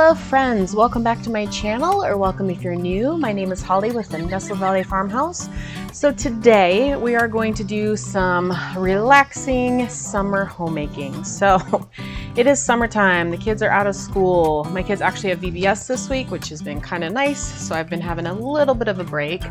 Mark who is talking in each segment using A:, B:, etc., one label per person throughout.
A: Hello friends, welcome back to my channel, or welcome if you're new. My name is Holly with the Nestle Valley Farmhouse. So today we are going to do some relaxing summer homemaking. So it is summertime, the kids are out of school. My kids actually have VBS this week, which has been kind of nice. So I've been having a little bit of a break.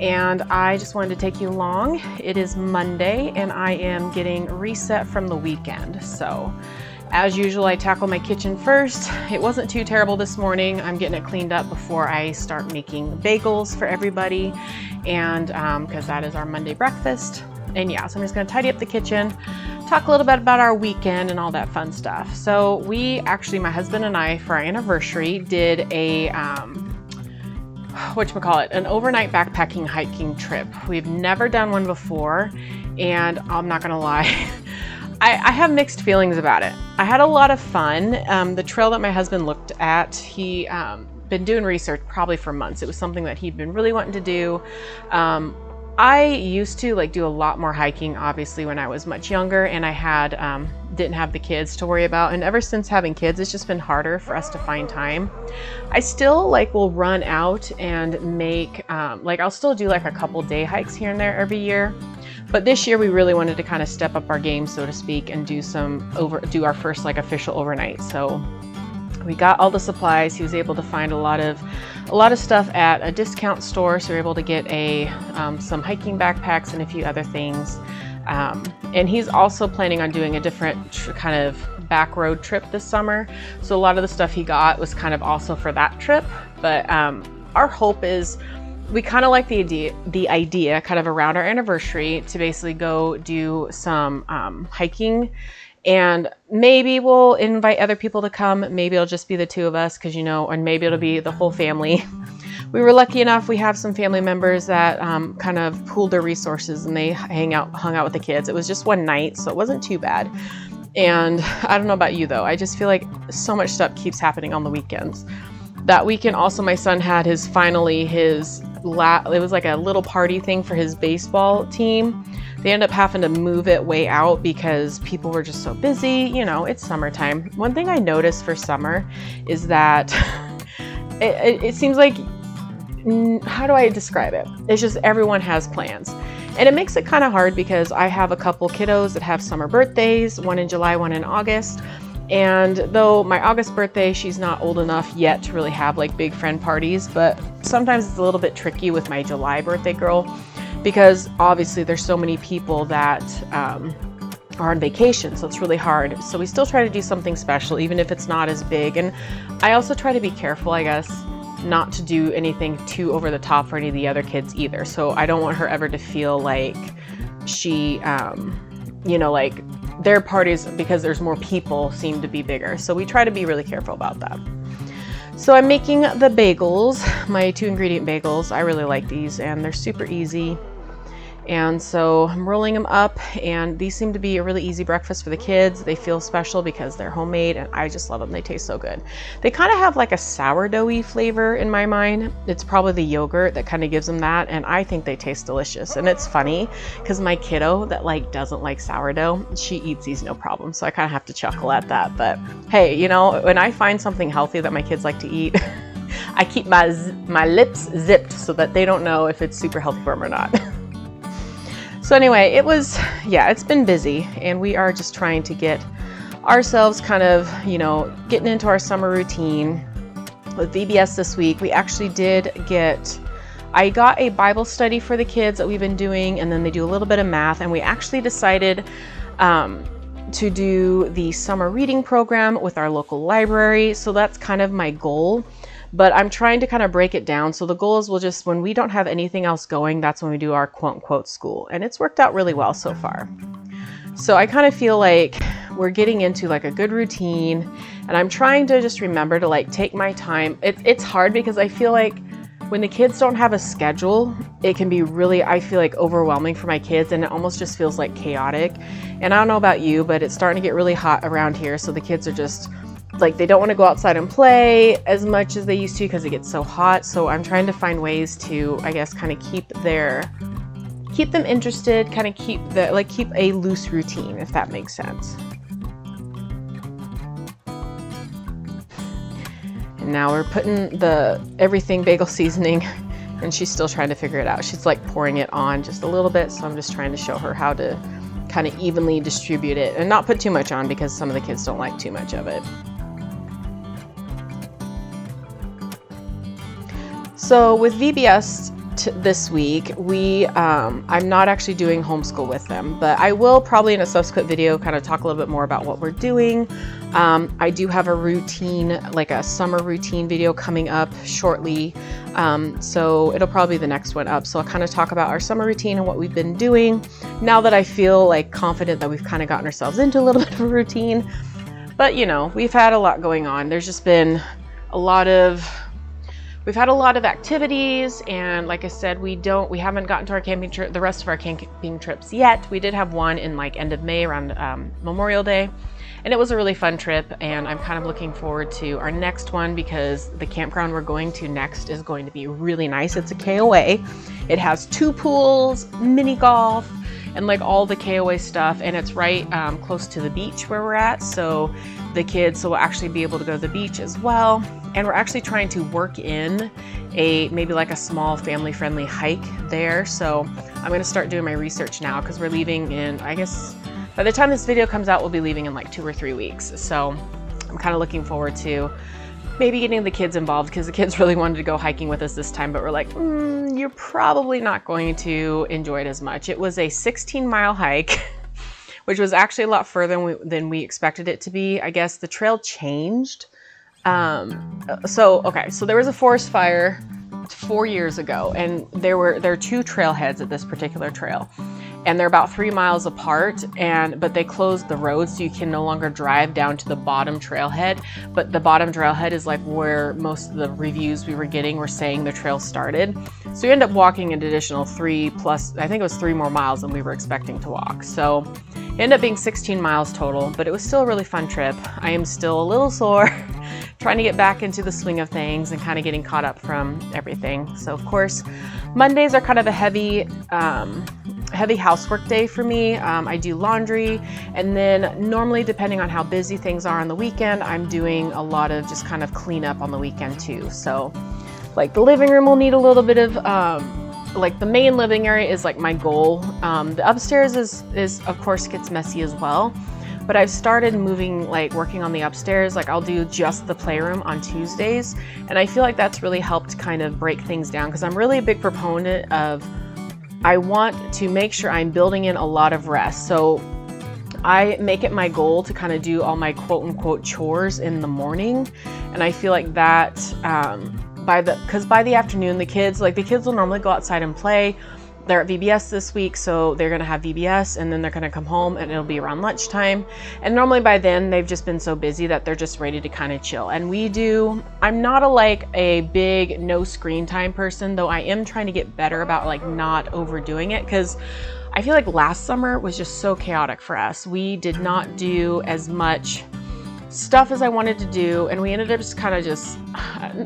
A: And I just wanted to take you along. It is Monday and I am getting reset from the weekend. So as usual, I tackle my kitchen first. It wasn't too terrible this morning. I'm getting it cleaned up before I start making bagels for everybody. And because that is our Monday breakfast. And yeah, so I'm just gonna tidy up the kitchen, talk a little bit about our weekend and all that fun stuff. So we actually, my husband and I, for our anniversary, did a, an overnight backpacking hiking trip. We've never done one before, and I'm not gonna lie, I have mixed feelings about it. I had a lot of fun. The trail that my husband looked at, he been doing research probably for months. It was something that he'd been really wanting to do. I used to do a lot more hiking, obviously, when I was much younger, and I had didn't have the kids to worry about. And ever since having kids, it's just been harder for us to find time. I still will run out and make I'll still do a couple day hikes here and there every year. But this year we really wanted to kind of step up our game, so to speak, and do our first official overnight. So we got all the supplies. He was able to find a lot of stuff at a discount store, so we were able to get some hiking backpacks and a few other things. And he's also planning on doing a different kind of back road trip this summer. So a lot of the stuff he got was kind of also for that trip. But our hope is, we kind of like the idea kind of around our anniversary to basically go do some hiking. And maybe we'll invite other people to come. Maybe it'll just be the two of us, because and maybe it'll be the whole family. We were lucky enough, we have some family members that kind of pooled their resources and they hung out with the kids. It was just one night, so it wasn't too bad. And I don't know about you though, I just feel like so much stuff keeps happening on the weekends. That weekend also, my son had it was like a little party thing for his baseball team. They ended up having to move it way out because people were just so busy. It's summertime. One thing I noticed for summer is that it seems like, how do I describe it? It's just everyone has plans. And it makes it kind of hard because I have a couple kiddos that have summer birthdays, one in July, one in August. And though my August birthday, she's not old enough yet to really have big friend parties, but sometimes it's a little bit tricky with my July birthday girl, because obviously there's so many people that are on vacation, so it's really hard. So we still try to do something special, even if it's not as big. And I also try to be careful, I guess, not to do anything too over the top for any of the other kids either. So I don't want her ever to feel like she, their parties, because there's more people, seem to be bigger. So we try to be really careful about that. So I'm making the bagels, my 2-ingredient bagels. I really like these and they're super easy. And so I'm rolling them up, and these seem to be a really easy breakfast for the kids. They feel special because they're homemade, and I just love them. They taste so good. They kind of have a sourdoughy flavor in my mind. It's probably the yogurt that kind of gives them that, and I think they taste delicious. And it's funny because my kiddo that doesn't like sourdough, she eats these no problem. So I kind of have to chuckle at that. But hey, when I find something healthy that my kids like to eat, I keep my lips zipped so that they don't know if it's super healthy for them or not. So anyway, it's been busy, and we are just trying to get ourselves kind of, getting into our summer routine. With VBS this week, we actually I got a Bible study for the kids that we've been doing, and then they do a little bit of math, and we actually decided to do the summer reading program with our local library. So that's kind of my goal. But I'm trying to kind of break it down. So the goal is when we don't have anything else going, that's when we do our quote unquote school. And it's worked out really well so far. So I kind of feel like we're getting into a good routine, and I'm trying to just remember to take my time. It's hard because I feel like when the kids don't have a schedule, it can be really, I feel overwhelming for my kids, and it almost just feels chaotic. And I don't know about you, but it's starting to get really hot around here. So the kids are just they don't want to go outside and play as much as they used to because it gets so hot. So I'm trying to find ways to, I guess, kind of keep them interested, kind of keep a loose routine, if that makes sense. And now we're putting everything bagel seasoning, and she's still trying to figure it out. She's like pouring it on just a little bit, so I'm just trying to show her how to kind of evenly distribute it and not put too much on because some of the kids don't like too much of it. So with VBS this week, I'm not actually doing homeschool with them, but I will probably in a subsequent video kind of talk a little bit more about what we're doing. I do have a routine, like a summer routine video coming up shortly. So it'll probably be the next one up. So I'll kind of talk about our summer routine and what we've been doing now that I feel like confident that we've kind of gotten ourselves into a little bit of a routine. But you know, we've had a lot going on. There's just been we've had a lot of activities, and like I said, we haven't gotten to our camping trip, the rest of our camping trips yet. We did have one in like end of May around Memorial Day, and it was a really fun trip, and I'm kind of looking forward to our next one because the campground we're going to next is going to be really nice. It's a KOA. It has 2 pools, mini golf, and like all the KOA stuff, and it's right close to the beach where we're at, so the kids will actually be able to go to the beach as well. And we're actually trying to work in maybe like a small family-friendly hike there. So I'm gonna start doing my research now because we're leaving in, I guess, by the time this video comes out, we'll be leaving in like 2 or 3 weeks. So I'm kind of looking forward to maybe getting the kids involved because the kids really wanted to go hiking with us this time, but we're like, you're probably not going to enjoy it as much. It was a 16-mile hike, which was actually a lot further than we expected it to be. I guess the trail changed. So there was a forest fire 4 years ago, and there are 2 trailheads at this particular trail, and they're about 3 miles apart, but they closed the road so you can no longer drive down to the bottom trailhead. But the bottom trailhead is like where most of the reviews we were getting were saying the trail started. So you end up walking an additional 3 plus, I think it was 3 more miles than we were expecting to walk. So it ended up being 16 miles total, but it was still a really fun trip. I am still a little sore trying to get back into the swing of things and kind of getting caught up from everything. So of course, Mondays are kind of a heavy housework day for me. I do laundry, and then normally depending on how busy things are on the weekend, I'm doing a lot of just kind of cleanup on the weekend too. So like the living room will need a little bit of, like the main living area is like my goal. The upstairs is of course gets messy as well. But I've started working on the upstairs. Like I'll do just the playroom on Tuesdays. And I feel like that's really helped kind of break things down because I'm really a big proponent of, I want to make sure I'm building in a lot of rest. So I make it my goal to kind of do all my quote unquote chores in the morning. And I feel like that, because by the afternoon, the kids will normally go outside and play. They're at VBS this week, so they're gonna have VBS and then they're gonna come home and it'll be around lunchtime. And normally by then they've just been so busy that they're just ready to kind of chill. And I'm not a big no screen time person, though I am trying to get better about like not overdoing it, because I feel like last summer was just so chaotic for us. We did not do as much stuff as I wanted to do, and we ended up just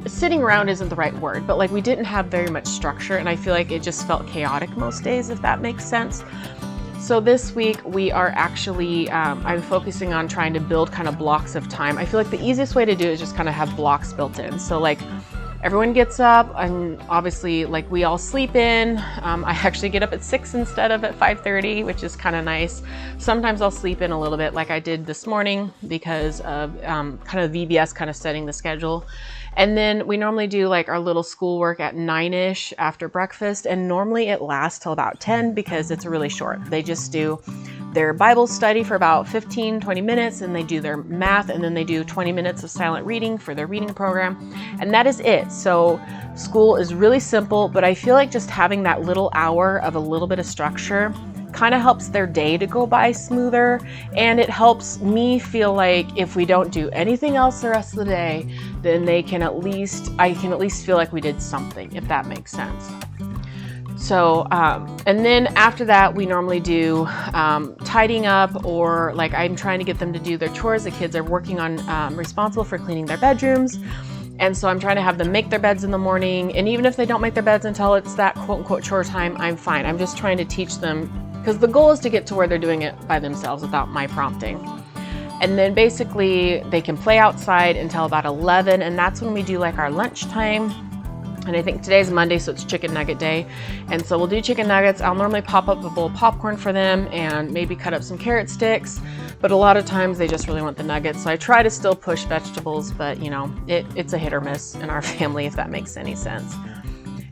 A: sitting around isn't the right word, but like we didn't have very much structure, and I feel like it just felt chaotic most days, if that makes sense. So this week we are actually, I'm focusing on trying to build kind of blocks of time. I feel like the easiest way to do it is just kind of have blocks built in. So like everyone gets up, and obviously like we all sleep in. I actually get up at 6 instead of at 5:30, which is kind of nice. Sometimes I'll sleep in a little bit like I did this morning because of kind of VBS kind of setting the schedule. And then we normally do like our little schoolwork at 9-ish after breakfast, and normally it lasts till about 10 because it's really short. They just do their Bible study for about 15-20 minutes, and they do their math, and then they do 20 minutes of silent reading for their reading program, and that is it. So school is really simple, but I feel like just having that little hour of a little bit of structure kind of helps their day to go by smoother, and it helps me feel like if we don't do anything else the rest of the day, then I can at least feel like we did something, if that makes sense. So, and then after that, we normally do tidying up, or like I'm trying to get them to do their chores. The kids are working on responsible for cleaning their bedrooms. And so I'm trying to have them make their beds in the morning. And even if they don't make their beds until it's that quote unquote chore time, I'm fine. I'm just trying to teach them, because the goal is to get to where they're doing it by themselves without my prompting. And then basically they can play outside until about 11, and that's when we do like our lunchtime. And I think today's Monday, so it's chicken nugget day. And so we'll do chicken nuggets. I'll normally pop up a bowl of popcorn for them and maybe cut up some carrot sticks. But a lot of times they just really want the nuggets. So I try to still push vegetables, but you know, it's a hit or miss in our family, if that makes any sense.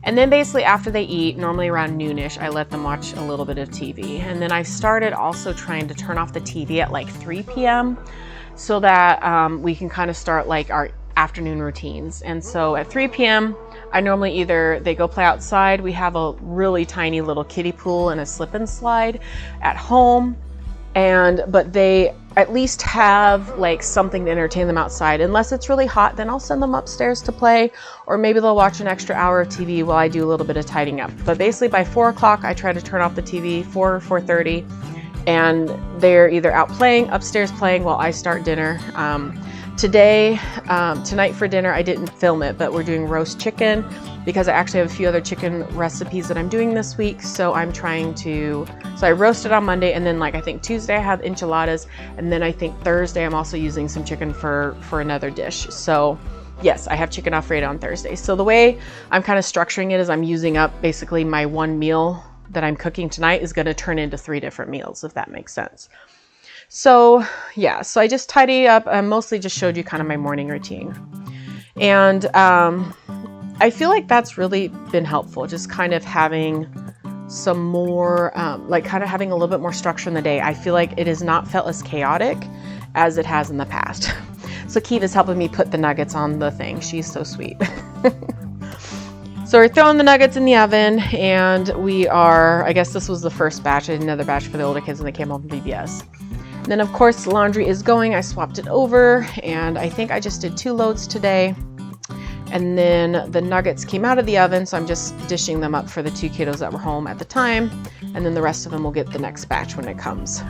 A: And then basically after they eat, normally around noonish, I let them watch a little bit of TV. And then I started also trying to turn off the TV at like 3 p.m. so that we can kind of start like our afternoon routines. And so at 3 p.m., I normally either they go play outside. We have a really tiny little kiddie pool and a slip and slide at home. But they at least have like something to entertain them outside. Unless it's really hot, then I'll send them upstairs to play, or maybe they'll watch an extra hour of TV while I do a little bit of tidying up. But basically by 4 o'clock, I try to turn off the TV, 4:30, and they're either out playing, upstairs playing while I start dinner. Tonight for dinner, I didn't film it, but we're doing roast chicken because I actually have a few other chicken recipes that I'm doing this week. So I roasted on Monday, and then like I think Tuesday I have enchiladas, and then I think Thursday I'm also using some chicken for another dish. So yes, I have chicken Alfredo on Thursday. So the way I'm kind of structuring it is I'm using up basically my one meal that I'm cooking tonight is going to turn into 3 different meals, if that makes sense. So yeah, so I just tidy up. I mostly just showed you kind of my morning routine. And I feel like that's really been helpful, just kind of having some more, like kind of having a little bit more structure in the day. I feel like it has not felt as chaotic as it has in the past. So Kiva's helping me put the nuggets on the thing. She's so sweet. So we're throwing the nuggets in the oven, and I guess this was the first batch. I did another batch for the older kids when they came home from VBS. And then of course the laundry is going. I swapped it over, and I think I just did 2 loads today. And then the nuggets came out of the oven, so I'm just dishing them up for the 2 kiddos that were home at the time. And then the rest of them will get the next batch when it comes.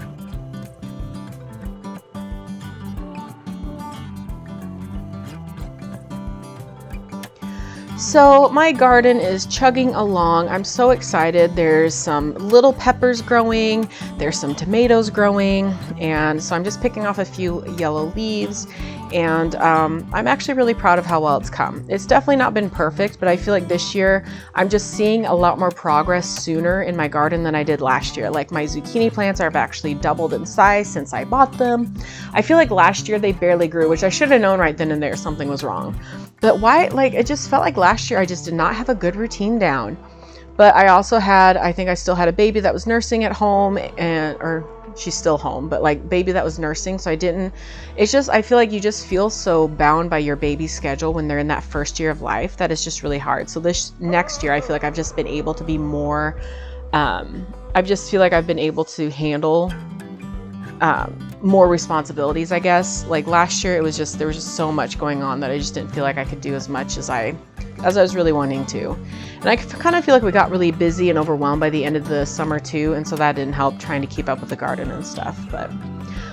A: So my garden is chugging along. I'm so excited. There's some little peppers growing. There's some tomatoes growing. And so I'm just picking off a few yellow leaves. And I'm actually really proud of how well it's come. It's definitely not been perfect, but I feel like this year I'm just seeing a lot more progress sooner in my garden than I did last year. Like my zucchini plants have actually doubled in size since I bought them. I feel like last year they barely grew, which I should have known right then and there something was wrong. But it just felt like last year I just did not have a good routine down. But I also I think I still had a baby that was nursing at home, or she's still home, but like baby that was nursing. So I feel like you just feel so bound by your baby's schedule when they're in that first year of life that it's just really hard. So this next year, I feel like I've just been able to be more, I just feel like I've been able to handle more responsibilities, I guess. Like last year, there was just so much going on that I just didn't feel like I could do as much as I was really wanting to. And I kind of feel like we got really busy and overwhelmed by the end of the summer too, and so that didn't help trying to keep up with the garden and stuff. But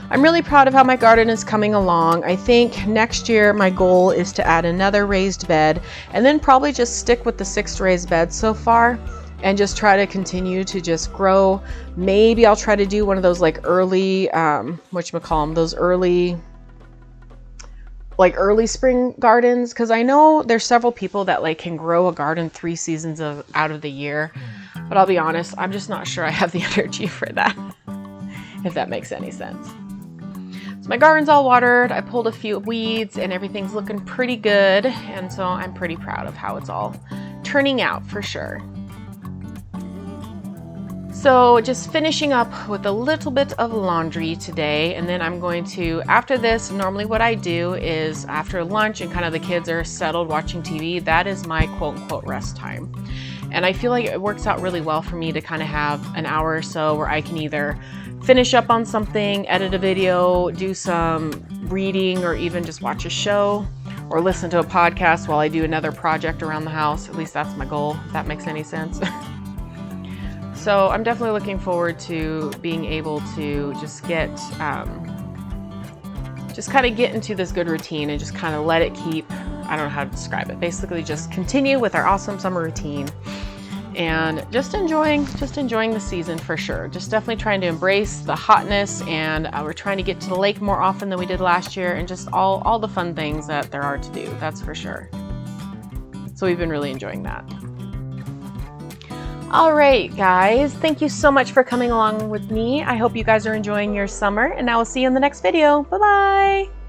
A: I'm really proud of how my garden is coming along. I think next year my goal is to add another raised bed, and then probably just stick with the 6 raised beds so far and just try to continue to just grow. Maybe I'll try to do one of those like early, those early spring gardens, because I know there's several people that like can grow a garden 3 seasons out of the year, but I'll be honest, I'm just not sure I have the energy for that, if that makes any sense. So my garden's all watered. I pulled a few weeds and everything's looking pretty good, and so I'm pretty proud of how it's all turning out for sure. So just finishing up with a little bit of laundry today, and then I'm going to, after this, normally what I do is after lunch and kind of the kids are settled watching TV, that is my quote unquote rest time. And I feel like it works out really well for me to kind of have an hour or so where I can either finish up on something, edit a video, do some reading, or even just watch a show or listen to a podcast while I do another project around the house. At least that's my goal, if that makes any sense. So I'm definitely looking forward to being able to just kind of get into this good routine and just kind of let it keep, I don't know how to describe it, basically just continue with our awesome summer routine. and just enjoying the season for sure. Just definitely trying to embrace the hotness, and we're trying to get to the lake more often than we did last year, and just all the fun things that there are to do, that's for sure. So we've been really enjoying that. All right, guys, thank you so much for coming along with me. I hope you guys are enjoying your summer, and I will see you in the next video. Bye-bye.